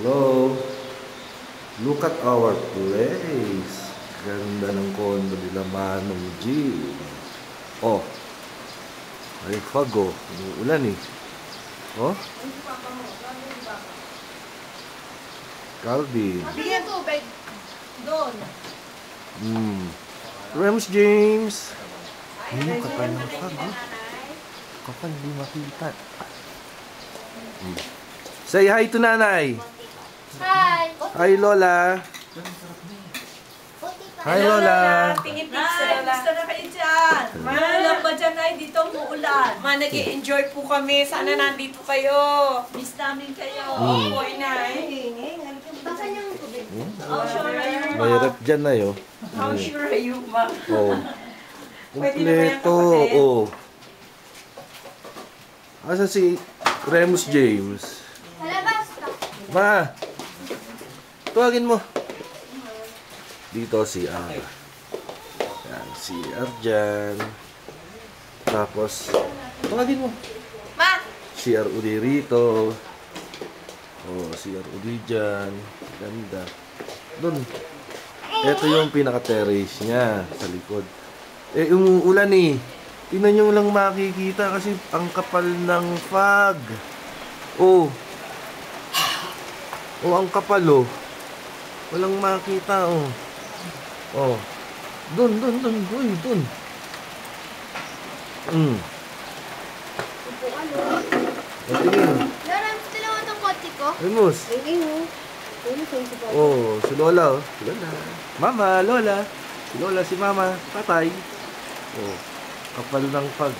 Hello. Look at our place. Ganda ng condo nila Manong G. Oh. Ay, fog oh. Ulan eh. Oh. Calvin. Bigyan tubig. Doon. Remus James. Ay, kapal ng fog oh. Kapal, hindi makita. Say hi to nanay. Hi. Hi Lola. Hi Lola. Tingin-tingin sa Lola. Gusto na kayo dyan. Mahalang ba dyan ay dito umuulan? Nag-i-enjoy po kami. Sana nandito kayo. Miss namin kayo. Opo, inay. Basan yung tubig. How sure are you, May ma? rep dyan na yo. How sure are you, ma? Oh. Pwede na ba yan, Kompleto. kapatid? Oh. Asa si Remus James? Palabas ka. Ma! Tuwagin mo. Dito si R. Yan, si R dyan. Tapos, tuwagin mo. Ma! Si R uli rito. Oh, si R uli dyan. Ganda. Doon. Ito yung pinaka-terrace niya sa likod. Eh, umuulan eh. Tingnan nyo lang makikita kasi ang kapal ng fog. Oh. Oh, ang kapal oh. Walang makita oh. Oh. Dun. Uy, dun. Upuan mo. Tingin. Laran, dalawa itong kotse ko. Remus. Ay, mo. Ayun, sa'yo si Papa. Oh, si Lola oh. Si Lola. Mama, Lola. Si Lola, si Mama. Tatay. Oh. Kapal ng fog.